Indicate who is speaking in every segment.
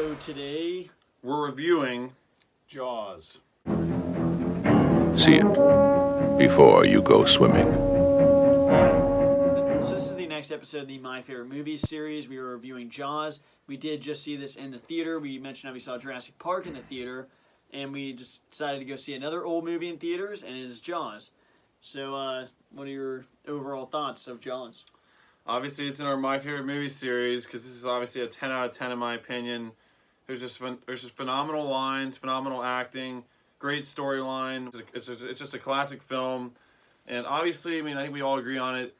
Speaker 1: So today
Speaker 2: we're reviewing Jaws.
Speaker 3: See it before you go swimming.
Speaker 1: So this is the next episode of the My Favorite Movies series. We are reviewing Jaws. We did just see this in the theater. We mentioned how we saw Jurassic Park in the theater, and we just decided to go see another old movie in theaters, and it is Jaws. So, what are your overall thoughts of Jaws?
Speaker 2: Obviously, it's in our My Favorite Movies series because this is obviously a 10 out of 10 in my opinion. There's just phenomenal lines, phenomenal acting, great storyline. It's just a classic film, and obviously, I mean, I think we all agree on it.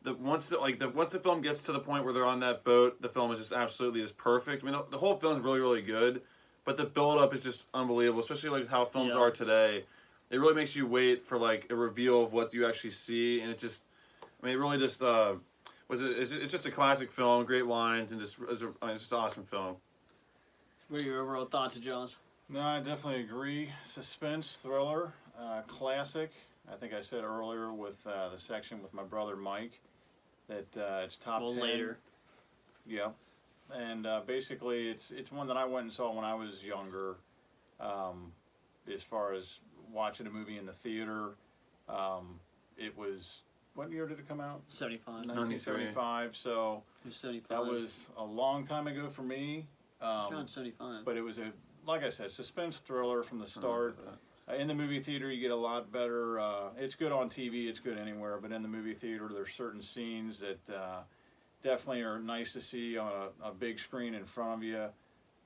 Speaker 2: Once the film gets to the point where they're on that boat, the film is just absolutely just perfect. I mean, the whole film is really, really good, but the build-up is just unbelievable, especially like how films are today. It really makes you wait for like a reveal of what you actually see, and it just, I mean, it really just it's just a classic film, great lines, and it's just an awesome film.
Speaker 1: What are your overall thoughts of Jaws?
Speaker 4: No, I definitely agree. Suspense, thriller, classic. I think I said earlier with the section with my brother Mike that it's top 10.
Speaker 1: Later.
Speaker 4: Yeah, and basically it's one that I went and saw when I was younger. As far as watching a movie in the theater, it was, what year did it come out?
Speaker 1: 75.
Speaker 4: 1975. So
Speaker 1: 75.
Speaker 4: that was a long time ago for me.
Speaker 1: Around 75.
Speaker 4: But it was like I said, suspense thriller from the start. In the movie theater, you get a lot better. It's good on TV. It's good anywhere. But in the movie theater, there's certain scenes that definitely are nice to see on a big screen in front of you.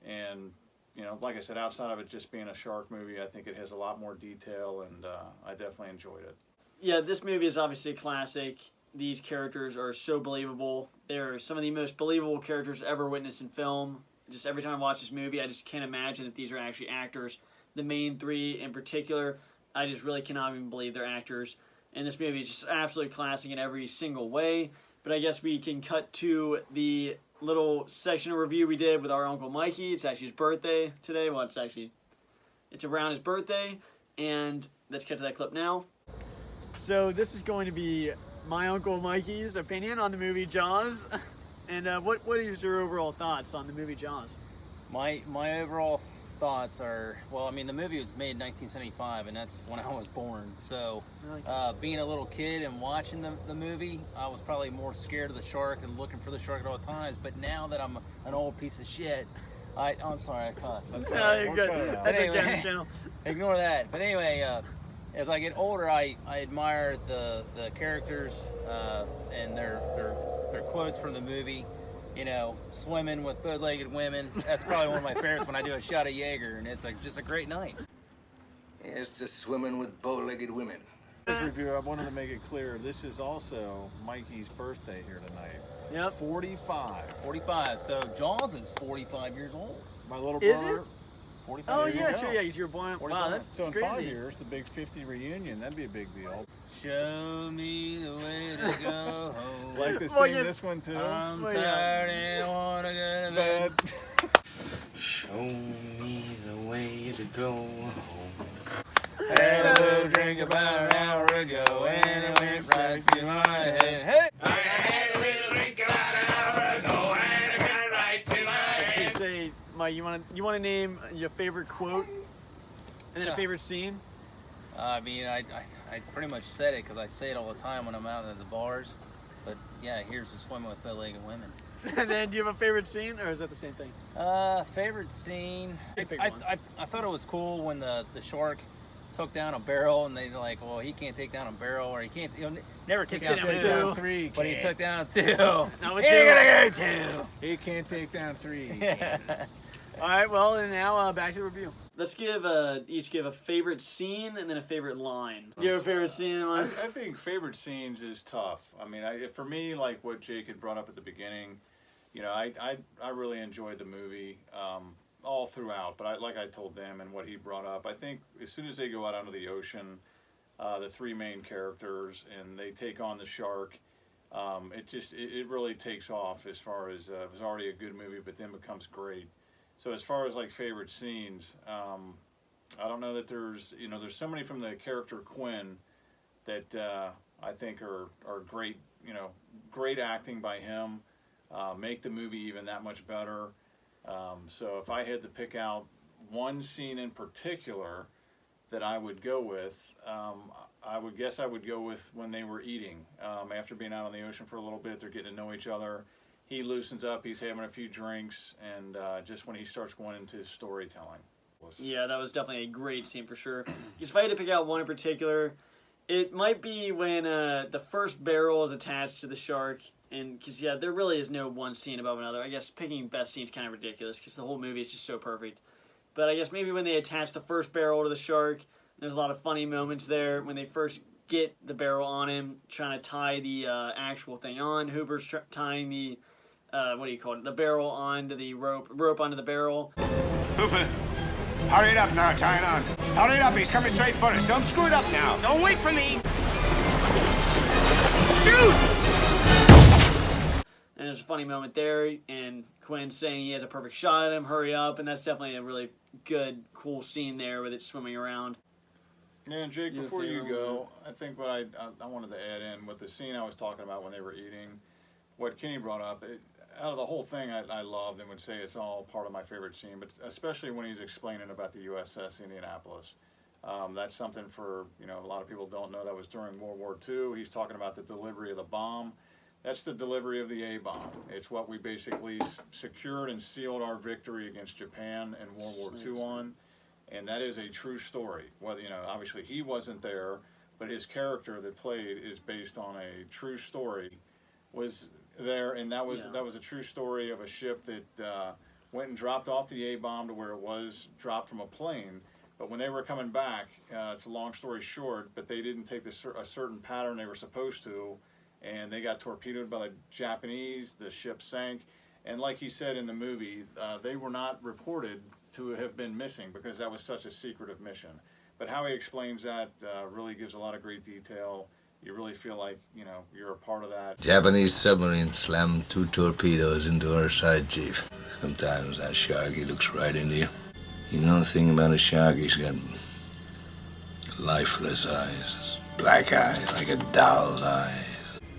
Speaker 4: And, you know, like I said, outside of it just being a shark movie, I think it has a lot more detail, and I definitely enjoyed it.
Speaker 1: Yeah, this movie is obviously a classic. These characters are so believable. They're some of the most believable characters ever witnessed in film. Just every time I watch this movie, I just can't imagine that these are actually actors. The main three in particular, I just really cannot even believe they're actors. And this movie is just absolutely classic in every single way. But I guess we can cut to the little section of review we did with our Uncle Mikey. It's actually his birthday today. Well, it's around his birthday. And let's cut to that clip now. So this is going to be my Uncle Mikey's opinion on the movie Jaws. And what is your overall thoughts on the movie Jaws?
Speaker 5: My overall thoughts are, well, I mean, the movie was made in 1975, and that's when I was born. So being a little kid and watching the movie, I was probably more scared of the shark and looking for the shark at all times. But now that I'm an old piece of shit, I'm sorry, I cussed.
Speaker 1: No, you're good. That's
Speaker 5: anyway,
Speaker 1: channel.
Speaker 5: Ignore that. But anyway, as I get older, I admire the characters and their quotes from the movie. You know, swimming with bow-legged women. That's probably one of my favorites when I do a shot of Jaeger, and it's like just a great night.
Speaker 6: It's just swimming with bow-legged women.
Speaker 4: This review, I wanted to make it clear, this is also Mikey's birthday here tonight.
Speaker 1: Yep.
Speaker 4: 45.
Speaker 5: 45. So Jaws is 45 years old.
Speaker 4: My little
Speaker 1: Is
Speaker 4: brother.
Speaker 1: it?
Speaker 5: 45
Speaker 1: Oh,
Speaker 5: years
Speaker 1: yeah,
Speaker 5: old.
Speaker 1: sure, yeah, you're born. Wow, that's
Speaker 4: So in
Speaker 1: crazy.
Speaker 4: 5 years, the big 50 reunion, that'd be a big deal.
Speaker 5: Show me the way to go home.
Speaker 4: Like to
Speaker 1: Well,
Speaker 4: sing
Speaker 1: yes.
Speaker 4: this one too.
Speaker 5: I'm
Speaker 1: Well,
Speaker 5: tired and wanna go to bed.
Speaker 7: Show me the way to go home.
Speaker 5: Had a little drink about an hour ago, and it went right to my head. Hey!
Speaker 7: I had a little drink about an hour ago, and it got right to my head.
Speaker 1: Just say, Mike, you want to name your favorite quote and then a favorite scene?
Speaker 5: I mean, I pretty much said it because I say it all the time when I'm out at the bars. But yeah, here's the swimming with bow-legged women.
Speaker 1: And then, do you have a favorite scene, or is that the same thing?
Speaker 5: Favorite scene.
Speaker 1: Pick
Speaker 5: I
Speaker 1: one.
Speaker 5: thought it was cool when the shark took down a barrel, and they're like, well, he can't take down a barrel, or he'll never take down
Speaker 1: down
Speaker 5: two.
Speaker 1: two.
Speaker 4: 3,
Speaker 5: But he took down 2.
Speaker 1: Now with
Speaker 5: He's
Speaker 1: two.
Speaker 5: gonna go 2.
Speaker 4: He can't take down 3.
Speaker 5: Yeah.
Speaker 1: All right, well, and now back to the review. Let's each give a favorite scene and then a favorite line. Do you have a favorite scene?
Speaker 4: I think favorite scenes is tough. I mean, for me, like what Jake had brought up at the beginning, you know, I really enjoyed the movie all throughout. But like I told them and what he brought up, I think as soon as they go out onto the ocean, the 3 main characters, and they take on the shark, it really takes off as far as it was already a good movie, but then becomes great. So as far as like favorite scenes, I don't know that there's so many from the character Quinn that I think are great, great acting by him, make the movie even that much better. So if I had to pick out one scene in particular that I would go with, I would guess I would go with when they were eating. After being out on the ocean for a little bit, they're getting to know each other. He loosens up, he's having a few drinks, and just when he starts going into storytelling.
Speaker 1: Yeah, that was definitely a great scene for sure. Because if I had to pick out one in particular, it might be when the first barrel is attached to the shark. And because, yeah, there really is no one scene above another. I guess picking best scene is kind of ridiculous because the whole movie is just so perfect. But I guess maybe when they attach the first barrel to the shark, there's a lot of funny moments there. When they first get the barrel on him, trying to tie the actual thing on. Hooper's tying the, what do you call it, the barrel onto the rope onto the barrel.
Speaker 6: Hooper, hurry it up now, tie it on. Hurry it up, he's coming straight for us. Don't screw it up now.
Speaker 7: Don't wait for me.
Speaker 6: Shoot!
Speaker 1: And there's a funny moment there, and Quinn saying he has a perfect shot at him, hurry up, and that's definitely a really good, cool scene there with it swimming around.
Speaker 4: Yeah, and Jake,
Speaker 1: Your
Speaker 4: before you
Speaker 1: favorite
Speaker 4: go, I think what I wanted to add in with the scene I was talking about when they were eating, what Kenny brought up, out of the whole thing I loved and would say it's all part of my favorite scene, but especially when he's explaining about the USS Indianapolis. That's something for, a lot of people don't know that was during World War II. He's talking about the delivery of the bomb. That's the delivery of the A-bomb. It's what we basically secured and sealed our victory against Japan in World War II on. And that is a true story. Well, obviously he wasn't there, but his character that played is based on a true story. Was there, and that was a true story of a ship that went and dropped off the A-bomb to where it was dropped from a plane. But when they were coming back, it's a long story short, but they didn't take a certain pattern they were supposed to, and they got torpedoed by the Japanese. The ship sank, and like he said in the movie, they were not reported to have been missing because that was such a secretive mission. But how he explains that really gives a lot of great detail. You really feel like, you're a part of that.
Speaker 6: Japanese submarine slammed 2 torpedoes into our side, Chief. Sometimes that shark, he looks right into you. You know the thing about a shark, he's got lifeless eyes. Black eyes, like a doll's eyes.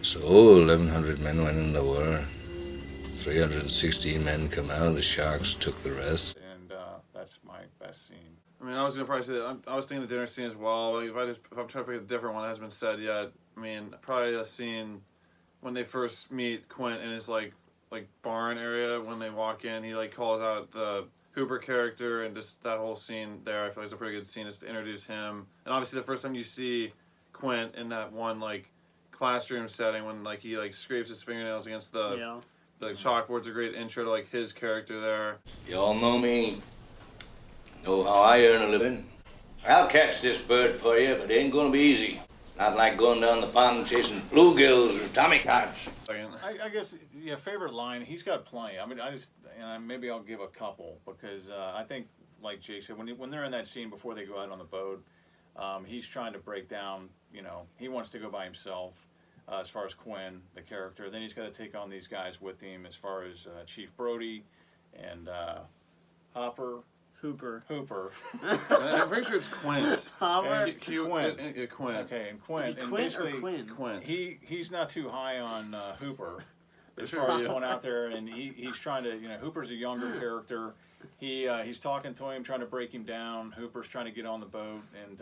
Speaker 6: So 1,100 men went in the war. 316 men come out, the sharks took the rest.
Speaker 4: And that's my best scene.
Speaker 2: I mean, I was gonna probably say that I was thinking the dinner scene as well. Like, if I'm trying to pick a different one that hasn't been said yet, I mean, probably a scene when they first meet Quint in his like barn area when they walk in. He calls out the Hooper character, and just that whole scene there. I feel like it's a pretty good scene just to introduce him. And obviously, the first time you see Quint in that one classroom setting when he scrapes his fingernails against the chalkboard's a great intro to his character there.
Speaker 6: You all know me. Know how I earn a living. I'll catch this bird for you, but it ain't gonna be easy. Not like going down the pond chasing bluegills or tommy cats.
Speaker 4: I guess, favorite line, he's got plenty. I mean, maybe I'll give a couple because I think, like Jake said, when they're in that scene before they go out on the boat, he's trying to break down, he wants to go by himself as far as Quinn, the character. Then he's got to take on these guys with him as far as Chief Brody and Hooper.
Speaker 2: I'm pretty sure it's Quint.
Speaker 1: Hopper?
Speaker 2: Quint.
Speaker 4: Okay, and Quint.
Speaker 1: Is it Quint or Quinn?
Speaker 2: Quint.
Speaker 4: He's not too high on Hooper as far as going out there, and he's trying to, Hooper's a younger character. He's talking to him, trying to break him down. Hooper's trying to get on the boat and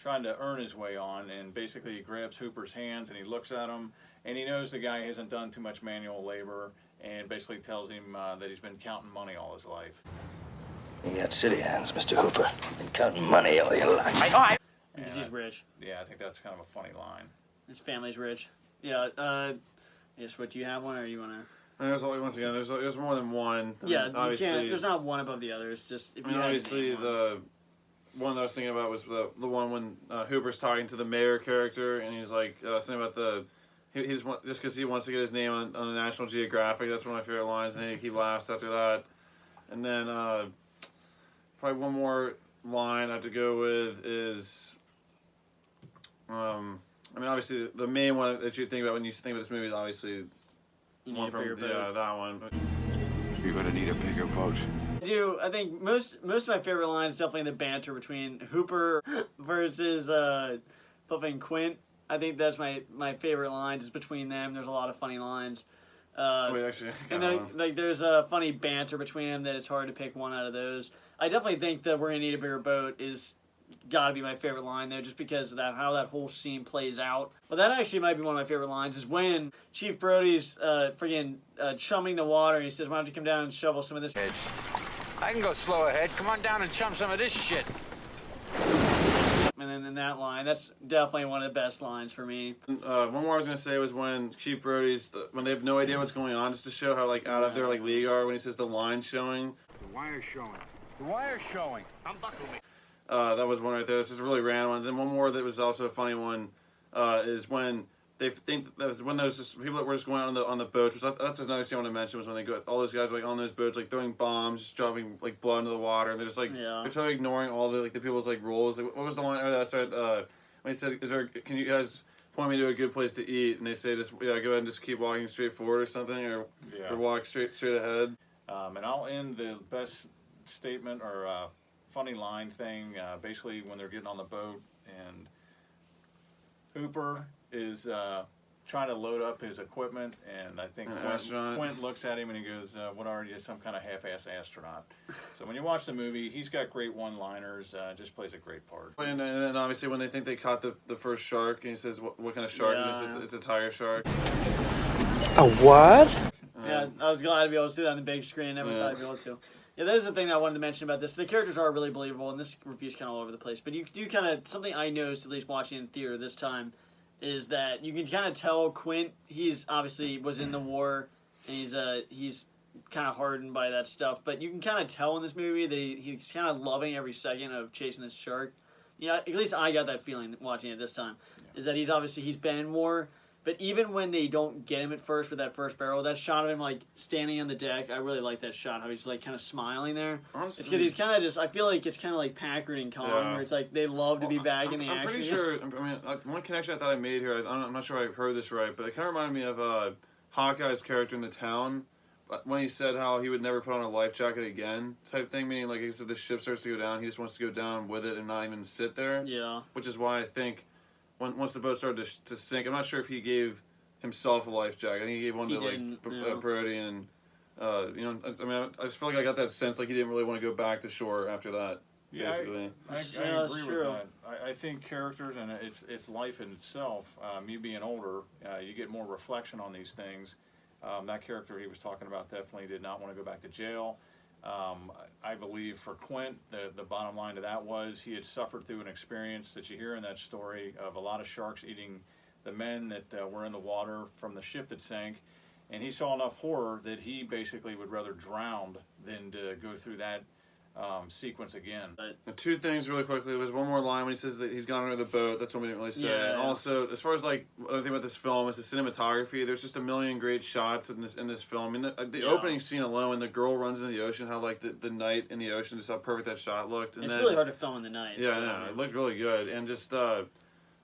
Speaker 4: trying to earn his way on, and basically he grabs Hooper's hands and he looks at him, and he knows the guy hasn't done too much manual labor, and basically tells him that he's been counting money all his life.
Speaker 6: You got city hands, Mr. Hooper. Been counting money all your life.
Speaker 1: Because he's rich.
Speaker 4: Yeah, I think that's kind of a funny line.
Speaker 1: His family's rich. Yeah, yes, what, do you have one, or you want to...
Speaker 2: There's once again, there's more than one.
Speaker 1: Yeah,
Speaker 2: I mean,
Speaker 1: you can't, there's not one above the other. It's just... If you had to
Speaker 2: obviously,
Speaker 1: name one.
Speaker 2: the one that I was thinking about was the one when Hooper's talking to the mayor character, and he's saying about the... He's just because he wants to get his name on the National Geographic. That's one of my favorite lines, and he laughs after that. And then probably one more line I have to go with is, obviously the main one that you think about when you think about this movie is obviously one from that one.
Speaker 6: You're gonna need a bigger boat.
Speaker 1: I think most of my favorite lines definitely the banter between Hooper versus flipping Quint. I think that's my favorite lines is between them. There's a lot of funny lines.
Speaker 2: Wait, actually,
Speaker 1: And like there's a funny banter between them that it's hard to pick one out of those. I definitely think that "We're gonna need a bigger boat" is gotta be my favorite line though, just because of that how that whole scene plays out. But that actually might be one of my favorite lines is when Chief Brody's chumming the water and he says, "Why don't you come down and shovel some of this?"
Speaker 8: I can go slow ahead. Come on down and chum some of this shit.
Speaker 1: And then in that line, that's definitely one of the best lines for me.
Speaker 2: One more I was gonna say was when Chief Brody's when they have no idea what's going on, just to show how like out of their like league are when he says the line showing.
Speaker 8: The wire's showing. The wire's showing. Unbuckle me.
Speaker 2: That was one right there. This is a really random one. Then one more that was also a funny one is when they think that was when those people that were just going out on the boats. Which that's another scene I want to mention was when they go. All those guys were, like on those boats, like throwing bombs, just dropping like blood into the water, and they're just like they're totally ignoring all the people's like roles. Like, what was the line? Oh, that's right. When he said, "Can you guys point me to a good place to eat?" And they say, "Just go ahead and just keep walking straight forward or something, or walk straight ahead."
Speaker 4: And I'll end the best statement or funny line thing. Basically, when they're getting on the boat and Hooper is trying to load up his equipment, and I think Quint looks at him and he goes, "What are you, some kind of half-ass astronaut?" So when you watch the movie, he's got great one-liners. Just plays a great part.
Speaker 2: And then obviously when they think they caught the first shark, and he says, "What kind of shark is this?" It's a tiger shark.
Speaker 8: A what?
Speaker 1: Yeah, I was glad to be able to see that on the big screen. Never thought I'd be able to. Yeah, that is the thing that I wanted to mention about this. The characters are really believable, and this review's kind of all over the place. But you do kind of something I noticed, at least watching in theater this time, is that you can kind of tell Quint. He's obviously was in the war, and he's kind of hardened by that stuff. But you can kind of tell in this movie that he's kind of loving every second of chasing this shark. Yeah, at least I got that feeling watching it this time. Is that he's been in war. But even when they don't get him at first with that first barrel, that shot of him like standing on the deck, I really like that shot. How he's like kind of smiling there.
Speaker 2: Honestly,
Speaker 1: it's because he's kind of just. I feel like it's kind of like Packard and Kong, where it's like they love to be back in the action.
Speaker 2: I'm pretty sure. I mean, one connection I thought I made here. I'm not sure I heard this right, but it kind of reminded me of Hawkeye's character in The Town when he said how he would never put on a life jacket again, type thing. Meaning like if the ship starts to go down, he just wants to go down with it and not even sit there.
Speaker 1: Yeah.
Speaker 2: Which is why I think once the boat started to sink, I'm not sure if he gave himself a life jacket. I think he gave one to Brody, and I just feel like I got that sense like he didn't really want to go back to shore after that.
Speaker 4: Yeah,
Speaker 2: basically.
Speaker 4: I agree with that. I think characters and it's life in itself. You being older, you get more reflection on these things. That character he was talking about definitely did not want to go back to jail. I believe for Quint, the bottom line to that was he had suffered through an experience that you hear in that story of a lot of sharks eating the men that were in the water from the ship that sank, and he saw enough horror that he basically would rather drown than to go through that sequence again.
Speaker 2: Two things really quickly. There was one more line when he says that he's gone under the boat. That's what we didn't really say.
Speaker 1: Yeah,
Speaker 2: and also, as far as like what I think about this film is the cinematography. There's just a million great shots in this film. I mean, the opening scene alone, when the girl runs into the ocean, how like the night in the ocean, just how perfect that shot looked. And
Speaker 1: it's
Speaker 2: then,
Speaker 1: really hard to film in the night.
Speaker 2: Yeah,
Speaker 1: so.
Speaker 2: no, it looked really good, and just.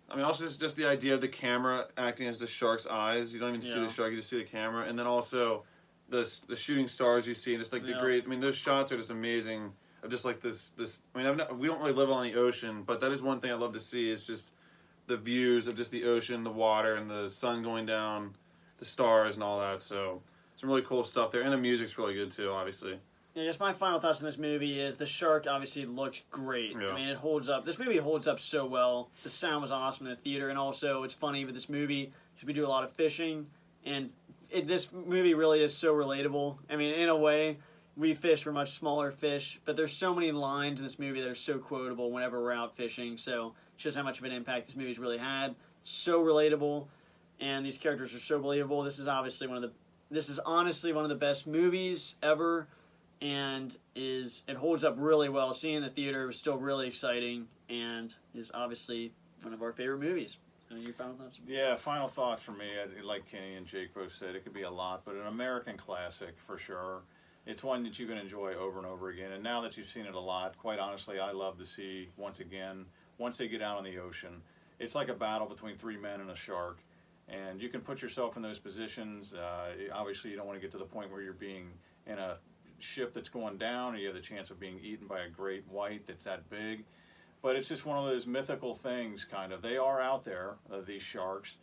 Speaker 2: I mean, also just the idea of the camera acting as the shark's eyes. You don't even see the shark; you just see the camera, and then also the shooting stars you see, and just like the great. I mean, those shots are just amazing. Of just like this. I mean, we don't really live on the ocean, but that is one thing I love to see. Is just the views of just the ocean, the water, and the sun going down, the stars, and all that. So some really cool stuff there, and the music's really good too, obviously.
Speaker 1: Yeah, I guess my final thoughts on this movie is the shark obviously looks great.
Speaker 2: Yeah.
Speaker 1: I mean, it holds up. This movie holds up so well. The sound was awesome in the theater, and also it's funny with this movie because we do a lot of fishing, and this movie really is so relatable. I mean, in a way, we fish for much smaller fish, but there's so many lines in this movie that are so quotable whenever we're out fishing, so it shows how much of an impact this movie's really had. So relatable, and these characters are so believable. This is honestly one of the best movies ever. And it holds up really well. Seeing in the theater was still really exciting, and is obviously one of our favorite movies. Your final thoughts?
Speaker 4: Yeah, final thoughts for me. Like Kenny and Jake both said, it could be a lot, but an American classic for sure. It's one that you can enjoy over and over again. And now that you've seen it a lot, quite honestly, I love to see once again once they get out on the ocean. It's like a battle between three men and a shark, and you can put yourself in those positions. Obviously, you don't want to get to the point where you're being in a ship that's going down, or you have the chance of being eaten by a great white that's that big. But it's just one of those mythical things, kind of. They are out there, these sharks.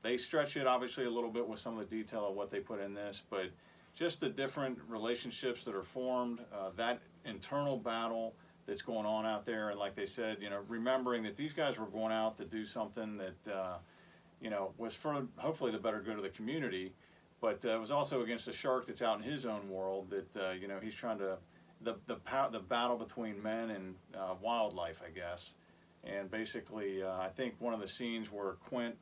Speaker 4: They stretch it obviously a little bit with some of the detail of what they put in this, but just the different relationships that are formed, that internal battle that's going on out there, and like they said, you know, remembering that these guys were going out to do something that, you know, was for hopefully the better good of the community, but it was also against a shark that's out in his own world that, you know, he's trying to, the battle between men and wildlife, I guess. And basically, I think one of the scenes where Quint,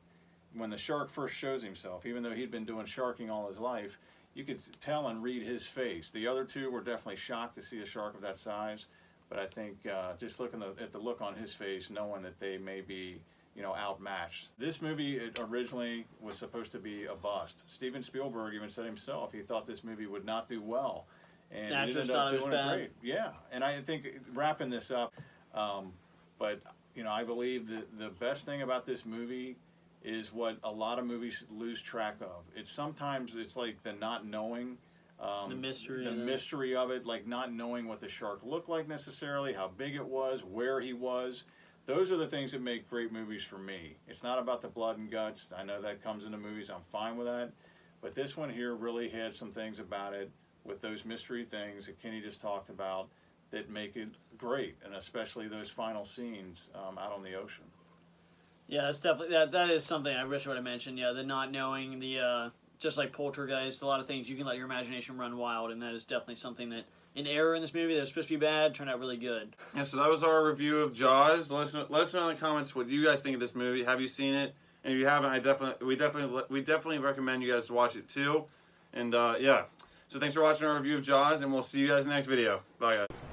Speaker 4: when the shark first shows himself, even though he'd been doing sharking all his life, you could tell and read his face. The other two were definitely shocked to see a shark of that size, but I think just looking at the look on his face, knowing that they may be, you know, outmatched. This movie originally was supposed to be a bust. Steven Spielberg even said himself he thought this movie would not do well, and it ended up doing it great. Yeah, and I think wrapping this up, but you know, I believe that the best thing about this movie is what a lot of movies lose track of. Sometimes it's like the not knowing,
Speaker 1: the
Speaker 4: mystery of it, like not knowing what the shark looked like necessarily, how big it was, where he was. Those are the things that make great movies for me. It's not about the blood and guts. I know that comes into movies. I'm fine with that. But this one here really had some things about it with those mystery things that Kenny just talked about that make it great, and especially those final scenes out on the ocean.
Speaker 1: Yeah, that's definitely that is something I wish I would have mentioned. Yeah, the not knowing, the just like Poltergeist, a lot of things you can let your imagination run wild, and that is definitely something that an error in this movie that was supposed to be bad turned out really good.
Speaker 2: Yeah, so that was our review of Jaws. Let us know in the comments what you guys think of this movie. Have you seen it? And if you haven't, we definitely recommend you guys watch it too. And yeah, so thanks for watching our review of Jaws, and we'll see you guys in the next video. Bye, guys.